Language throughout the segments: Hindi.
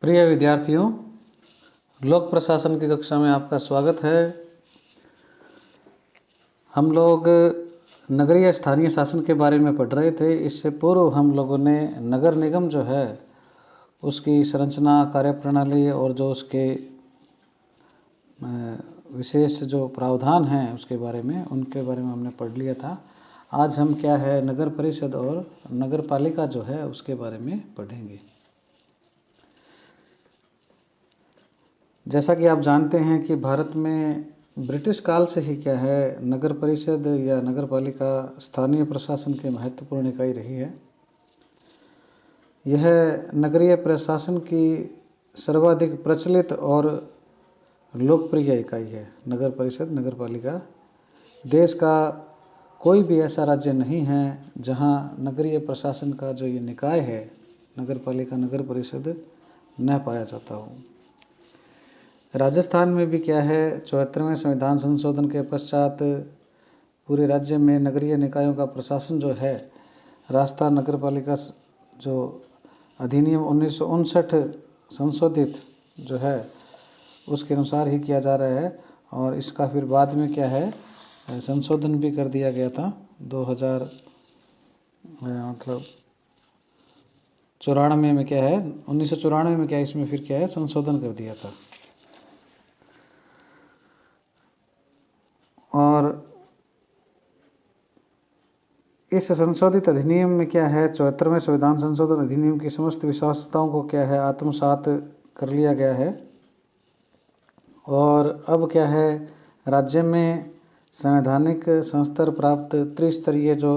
प्रिय विद्यार्थियों, लोक प्रशासन की कक्षा में आपका स्वागत है। हम लोग नगरीय स्थानीय शासन के बारे में पढ़ रहे थे। इससे पूर्व हम लोगों ने नगर निगम जो है उसकी संरचना, कार्यप्रणाली और जो उसके विशेष जो प्रावधान हैं उनके बारे में हमने पढ़ लिया था। आज हम क्या है नगर परिषद और नगर पालिका जो है उसके बारे में पढ़ेंगे। जैसा कि आप जानते हैं कि भारत में ब्रिटिश काल से ही क्या है नगर परिषद या नगर पालिका स्थानीय प्रशासन की महत्वपूर्ण इकाई रही है। यह नगरीय प्रशासन की सर्वाधिक प्रचलित और लोकप्रिय इकाई है। नगर परिषद, नगर पालिका। देश का कोई भी ऐसा राज्य नहीं है जहां नगरीय प्रशासन का जो ये निकाय है, नगर पालिका, नगर परिषद, न पाया जाता हो। राजस्थान में भी क्या है 74वें संविधान संशोधन के पश्चात पूरे राज्य में नगरीय निकायों का प्रशासन जो है राजस्थान नगर पालिका जो अधिनियम 1959 संशोधित जो है उसके अनुसार ही किया जा रहा है। और इसका फिर बाद में क्या है संशोधन भी कर दिया गया था 2000 मतलब 94 में क्या है 1994 में क्या इसमें फिर क्या है संशोधन कर दिया था। और इस संशोधित अधिनियम में क्या है 74वें संविधान संशोधन अधिनियम की समस्त विशेषताओं को क्या है आत्मसात कर लिया गया है। और अब क्या है राज्य में संवैधानिक संस्तर प्राप्त त्रिस्तरीय जो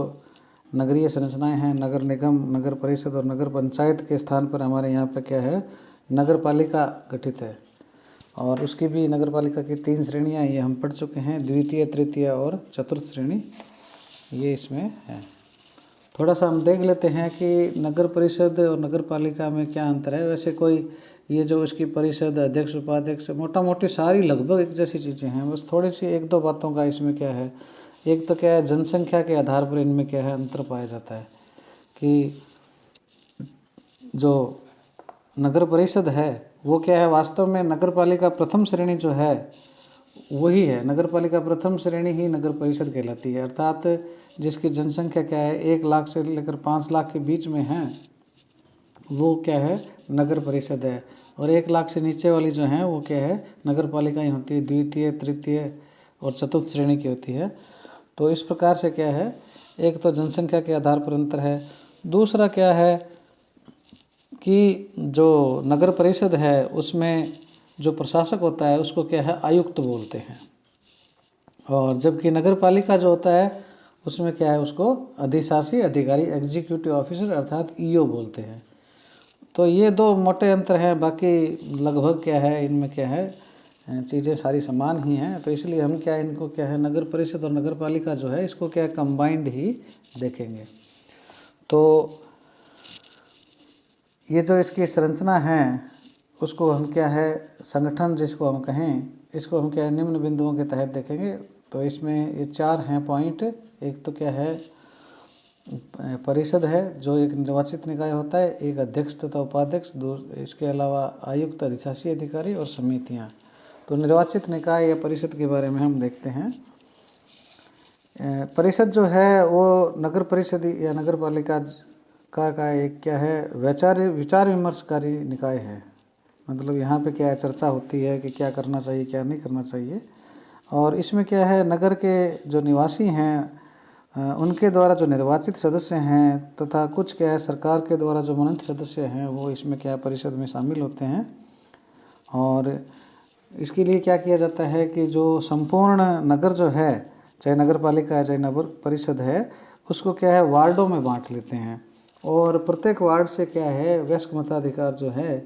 नगरीय संरचनाएं हैं, नगर निगम, नगर परिषद और नगर पंचायत के स्थान पर हमारे यहाँ पे क्या है नगर पालिका गठित है। और उसकी भी नगर पालिका की 3 श्रेणियाँ ये हम पढ़ चुके हैं, द्वितीय, तृतीय और चतुर्थ श्रेणी ये इसमें है। थोड़ा सा हम देख लेते हैं कि नगर परिषद और नगर पालिका में क्या अंतर है। वैसे कोई ये जो इसकी परिषद, अध्यक्ष, उपाध्यक्ष, मोटा मोटी सारी लगभग एक जैसी चीज़ें हैं। बस थोड़ी सी 1-2 बातों का इसमें क्या है, एक तो क्या है जनसंख्या के आधार पर इनमें क्या है अंतर पाया जाता है कि जो नगर परिषद है वो क्या है वास्तव में नगर पालिका प्रथम श्रेणी जो है वही है। नगर पालिका प्रथम श्रेणी ही नगर परिषद कहलाती है। अर्थात जिसकी जनसंख्या क्या है 1 लाख से लेकर 5 लाख के बीच में है वो क्या है नगर परिषद है। और 1 लाख से नीचे वाली जो है वो क्या है नगर पालिका ही होती है, द्वितीय, तृतीय और चतुर्थ श्रेणी की होती है। तो इस प्रकार से क्या है एक तो जनसंख्या के आधार पर अंतर है। दूसरा क्या है कि जो नगर परिषद है उसमें जो प्रशासक होता है उसको क्या है आयुक्त बोलते हैं। और जबकि नगर पालिका जो होता है उसमें क्या है उसको अधिशासी अधिकारी, एग्जीक्यूटिव ऑफिसर अर्थात ईओ बोलते हैं। तो ये 2 मोटे अंतर हैं, बाकी लगभग क्या है इनमें क्या है चीज़ें सारी समान ही हैं। तो इसलिए हम क्या इनको क्या है नगर परिषद और नगर पालिका जो है इसको क्या कंबाइंड ही देखेंगे। तो ये जो इसकी संरचना है उसको हम क्या है संगठन जिसको हम कहें इसको हम क्या है निम्न बिंदुओं के तहत देखेंगे। तो इसमें ये 4 हैं पॉइंट। एक तो क्या है परिषद है जो एक निर्वाचित निकाय होता है, एक अध्यक्ष तथा उपाध्यक्ष, इसके अलावा आयुक्त, अधिशासी अधिकारी और समितियां। तो निर्वाचित निकाय या परिषद के बारे में हम देखते हैं। परिषद जो है वो नगर परिषद या नगर पालिका का एक क्या है विचार विमर्शकारी निकाय है। मतलब यहाँ पे क्या है चर्चा होती है कि क्या करना चाहिए क्या नहीं करना चाहिए। और इसमें क्या है नगर के जो निवासी हैं उनके द्वारा जो निर्वाचित सदस्य हैं तथा कुछ क्या है सरकार के द्वारा जो मनोनीत सदस्य हैं वो इसमें क्या परिषद में शामिल होते हैं। और इसके लिए क्या किया जाता है कि जो संपूर्ण नगर जो है चाहे नगर पालिका है चाहे नगर परिषद है उसको क्या है वार्डों में बांट लेते हैं। और प्रत्येक वार्ड से क्या है वयस्क मताधिकार जो है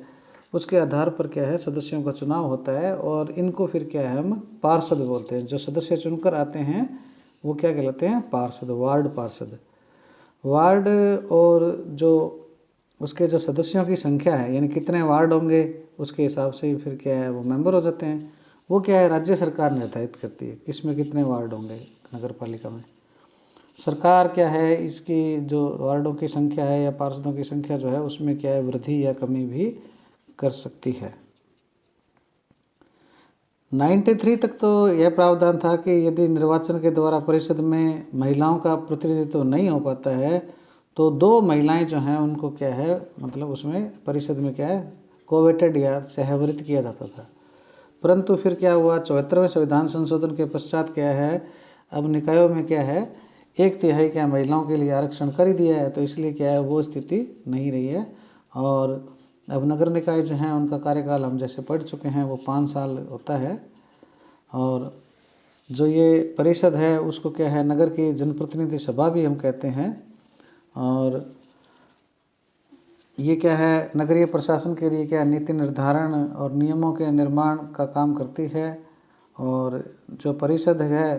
उसके आधार पर क्या है सदस्यों का चुनाव होता है। और इनको फिर क्या है हम पार्षद बोलते हैं। जो सदस्य चुनकर आते हैं वो क्या कहलाते हैं पार्षद, वार्ड पार्षद। वार्ड और जो उसके जो सदस्यों की संख्या है यानी कितने वार्ड होंगे उसके हिसाब से फिर क्या है वो मेंबर हो जाते हैं। वो क्या है राज्य सरकार निर्धारित करती है किसमें कितने वार्ड होंगे। नगर पालिका में सरकार क्या है इसकी जो वार्डों की संख्या है या पार्षदों की संख्या जो है उसमें क्या है वृद्धि या कमी भी कर सकती है। 93 तक तो यह प्रावधान था कि यदि निर्वाचन के द्वारा परिषद में महिलाओं का प्रतिनिधित्व नहीं हो पाता है तो 2 महिलाएं जो हैं उनको क्या है, मतलब उसमें परिषद में क्या है, कोवेटेड या सहवरित किया जाता था। परंतु फिर क्या हुआ, 74वें संविधान संशोधन के पश्चात क्या है, अब निकायों में क्या है, 1/3 क्या महिलाओं के लिए आरक्षण कर ही दिया है, तो इसलिए क्या है वो स्थिति नहीं रही है। और अब नगर निकाय जो हैं उनका कार्यकाल हम जैसे पढ़ चुके हैं वो 5 साल होता है। और जो ये परिषद है उसको क्या है, नगर की जनप्रतिनिधि सभा भी हम कहते हैं। और ये क्या है, नगरीय प्रशासन के लिए क्या नीति निर्धारण और नियमों के निर्माण का काम करती है। और जो परिषद है,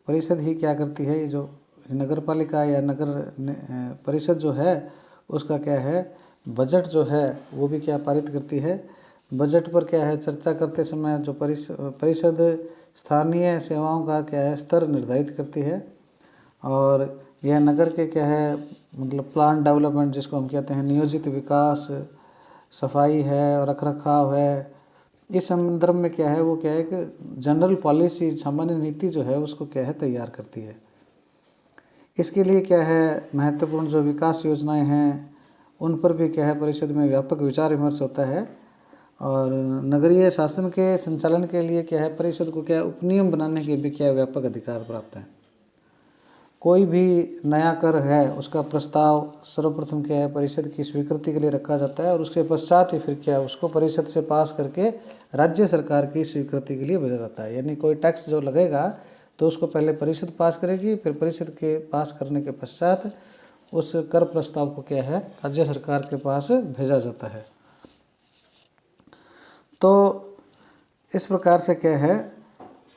परिषद ही क्या करती है, ये जो नगर पालिका या नगर परिषद जो है उसका क्या है, बजट जो है वो भी क्या पारित करती है। बजट पर क्या है चर्चा करते समय जो परिषद स्थानीय सेवाओं का क्या है स्तर निर्धारित करती है। और यह नगर के क्या है, मतलब प्लान डेवलपमेंट जिसको हम कहते हैं, नियोजित विकास, सफाई है और रखरखाव है, इस संदर्भ में क्या है वो क्या है कि जनरल पॉलिसी, सामान्य नीति जो है उसको क्या है तैयार करती है। इसके लिए क्या है, महत्वपूर्ण जो विकास योजनाएं हैं उन पर भी क्या है परिषद में व्यापक विचार विमर्श होता है। और नगरीय शासन के संचालन के लिए क्या है, परिषद को क्या उपनियम बनाने के भी क्या व्यापक अधिकार प्राप्त है। कोई भी नया कर है उसका प्रस्ताव सर्वप्रथम क्या है परिषद की स्वीकृति के लिए रखा जाता है और उसके पश्चात ही फिर क्या उसको परिषद से पास करके राज्य सरकार की स्वीकृति के लिए भेजा जाता है। यानी कोई टैक्स जो लगेगा तो उसको पहले परिषद पास करेगी, फिर परिषद के पास करने के पश्चात उस कर प्रस्ताव को क्या है राज्य सरकार के पास भेजा जाता है। तो इस प्रकार से क्या है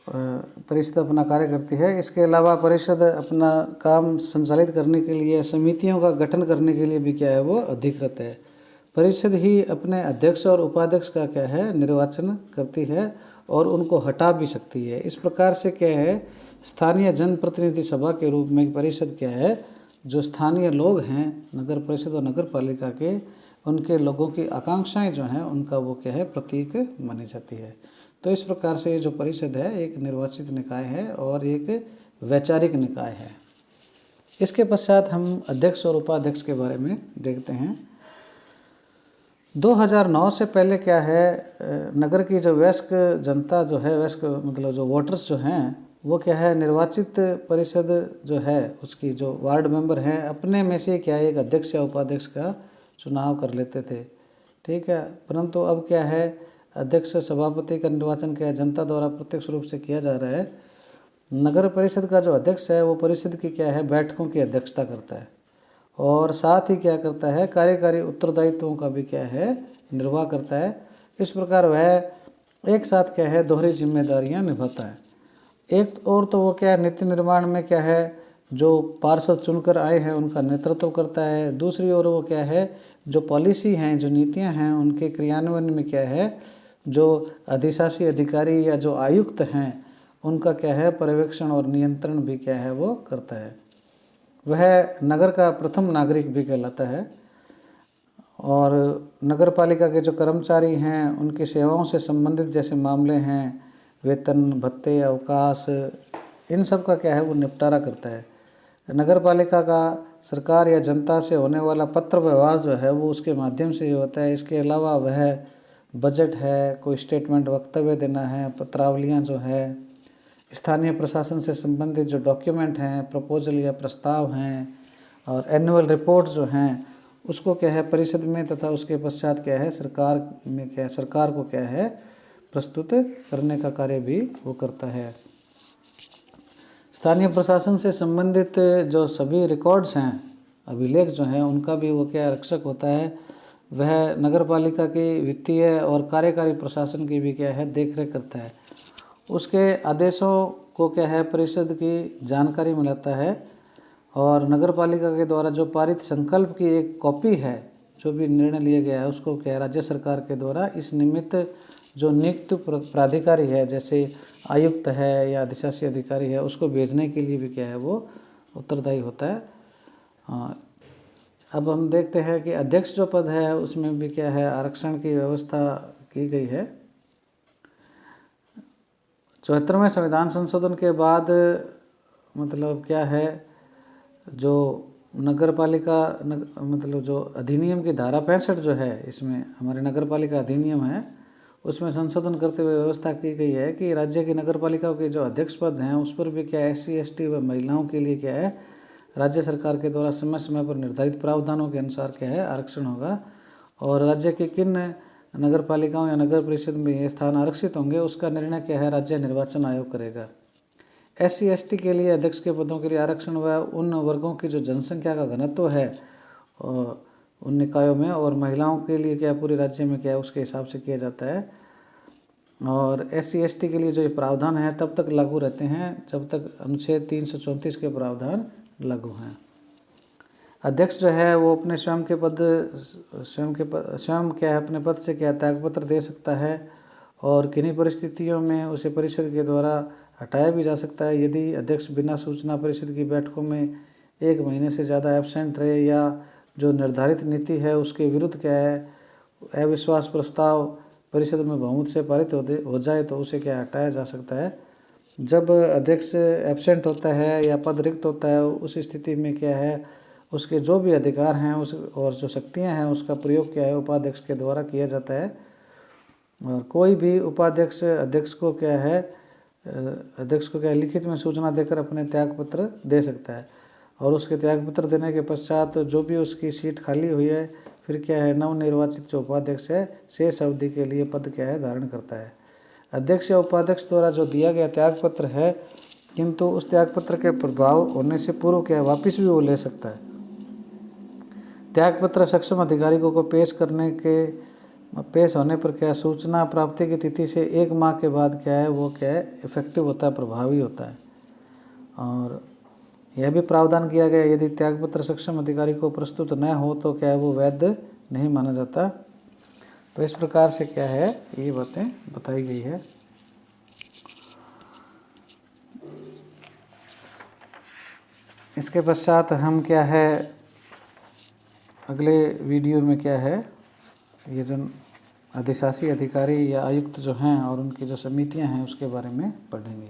परिषद अपना कार्य करती है। इसके अलावा परिषद अपना काम संचालित करने के लिए समितियों का गठन करने के लिए भी क्या है वो अधिकृत है। परिषद ही अपने अध्यक्ष और उपाध्यक्ष का क्या है निर्वाचन करती है और उनको हटा भी सकती है। इस प्रकार से क्या है स्थानीय जनप्रतिनिधि सभा के रूप में परिषद क्या है, जो स्थानीय लोग हैं नगर परिषद और नगर पालिका के, उनके लोगों की आकांक्षाएं जो हैं उनका वो क्या है प्रतीक मानी जाती है। तो इस प्रकार से जो परिषद है एक निर्वाचित निकाय है और एक वैचारिक निकाय है। इसके पश्चात हम अध्यक्ष और उपाध्यक्ष के बारे में देखते हैं। 2009 से पहले क्या है नगर की जो वयस्क जनता जो है, वयस्क मतलब जो वोटर्स जो हैं वो क्या है निर्वाचित परिषद जो है उसकी जो वार्ड मेंबर हैं अपने में से क्या है एक अध्यक्ष या उपाध्यक्ष का चुनाव कर लेते थे, ठीक है। परंतु अब क्या है अध्यक्ष सभापति का निर्वाचन क्या है जनता द्वारा प्रत्यक्ष रूप से किया जा रहा है। नगर परिषद का जो अध्यक्ष है वो परिषद की क्या है बैठकों की अध्यक्षता करता है और साथ ही क्या करता है कार्यकारी उत्तरदायित्वों का भी क्या है निर्वाह करता है। इस प्रकार वह एक साथ क्या है दोहरी जिम्मेदारियां निभाता है। एक और तो वो क्या है नीति निर्माण में क्या है जो पार्षद चुनकर आए हैं उनका नेतृत्व करता है। दूसरी ओर वो क्या है जो पॉलिसी हैं, जो नीतियां हैं उनके क्रियान्वयन में क्या है जो अधिशासी अधिकारी या जो आयुक्त हैं उनका क्या है पर्यवेक्षण और नियंत्रण भी क्या है वो करता है। वह नगर का प्रथम नागरिक भी कहलाता है। और नगर पालिका के जो कर्मचारी हैं उनकी सेवाओं से संबंधित जैसे मामले हैं, वेतन, भत्ते, अवकाश, इन सब का क्या है वो निपटारा करता है। नगर पालिका का सरकार या जनता से होने वाला पत्र व्यवहार जो है वो उसके माध्यम से ही होता है। इसके अलावा वह बजट है, कोई स्टेटमेंट वक्तव्य देना है, पत्रावलियाँ जो है, स्थानीय प्रशासन से संबंधित जो डॉक्यूमेंट हैं, प्रपोजल या प्रस्ताव हैं और एनुअल रिपोर्ट जो हैं उसको क्या है परिषद में तथा उसके पश्चात क्या है सरकार में क्या है सरकार को क्या है प्रस्तुत करने का कार्य भी वो करता है। स्थानीय प्रशासन से संबंधित जो सभी रिकॉर्ड्स हैं, अभिलेख जो हैं उनका भी वो क्या रक्षक होता है। वह नगर पालिका की वित्तीय और कार्यकारी प्रशासन की भी क्या है देखरेख करता है। उसके आदेशों को क्या है परिषद की जानकारी मिलाता है और नगर पालिका के द्वारा जो पारित संकल्प की एक कॉपी है, जो भी निर्णय लिया गया है उसको क्या राज्य सरकार के द्वारा इस निमित्त जो नियुक्त प्राधिकारी है जैसे आयुक्त है या अधिशासी अधिकारी है उसको भेजने के लिए भी क्या है वो उत्तरदायी होता है। अब हम देखते हैं कि अध्यक्ष जो पद है उसमें भी क्या है, आरक्षण की व्यवस्था की गई है। 74वें संविधान संशोधन के बाद मतलब क्या है, जो नगर पालिका मतलब जो अधिनियम की धारा 65 जो है, इसमें हमारे नगर पालिका अधिनियम है, उसमें संशोधन करते हुए व्यवस्था की गई है कि राज्य की नगर पालिकाओं के जो अध्यक्ष पद हैं उस पर भी क्या SC ST व महिलाओं के लिए क्या है, राज्य सरकार के द्वारा समय समय पर निर्धारित प्रावधानों के अनुसार क्या है, आरक्षण होगा। और राज्य के किन नगर पालिकाओं या नगर परिषद में ये स्थान आरक्षित होंगे उसका निर्णय क्या है, राज्य निर्वाचन आयोग करेगा। SC ST के लिए अध्यक्ष के पदों के लिए आरक्षण व उन वर्गों की जो जनसंख्या का घनत्व है उन निकायों में, और महिलाओं के लिए क्या पूरे राज्य में क्या है उसके हिसाब से किया जाता है। और SC ST के लिए जो ये प्रावधान है तब तक लागू रहते हैं जब तक अनुच्छेद 334 के प्रावधान लागू हैं। अध्यक्ष जो है वो अपने स्वयं क्या है अपने पद से क्या त्यागपत्र दे सकता है, और किन्हीं परिस्थितियों में उसे परिषद के द्वारा हटाया भी जा सकता है यदि अध्यक्ष बिना सूचना परिषद की बैठकों में 1 महीने से ज़्यादा एब्सेंट रहे, या जो निर्धारित नीति है उसके विरुद्ध क्या है अविश्वास प्रस्ताव परिषद में बहुमत से पारित हो जाए तो उसे क्या हटाया जा सकता है। जब अध्यक्ष एब्सेंट होता है या पद रिक्त होता है उस स्थिति में क्या है उसके जो भी अधिकार हैं उस और जो शक्तियां हैं उसका प्रयोग क्या है उपाध्यक्ष के द्वारा किया जाता है। और कोई भी उपाध्यक्ष अध्यक्ष को क्या है लिखित में सूचना देकर अपने त्यागपत्र दे सकता है, और उसके त्यागपत्र देने के पश्चात जो भी उसकी सीट खाली हुई है फिर क्या है नवनिर्वाचित जो उपाध्यक्ष है शेष अवधि के लिए पद क्या है धारण करता है। अध्यक्ष या उपाध्यक्ष द्वारा जो दिया गया त्यागपत्र है किंतु उस त्यागपत्र के प्रभाव होने से पूर्व क्या है वापिस भी वो ले सकता है। त्यागपत्र सक्षम अधिकारी को पेश होने पर क्या सूचना प्राप्ति की तिथि से 1 माह के बाद क्या है वो क्या है इफेक्टिव होता है, प्रभावी होता है। और यह भी प्रावधान किया गया यदि त्यागपत्र सक्षम अधिकारी को प्रस्तुत न हो तो क्या है वो वैध नहीं माना जाता। तो इस प्रकार से क्या है ये बातें बताई गई है। इसके पश्चात हम क्या है अगले वीडियो में क्या है ये जो अधिशासी अधिकारी या आयुक्त जो हैं और उनकी जो समितियां हैं उसके बारे में पढ़ेंगे।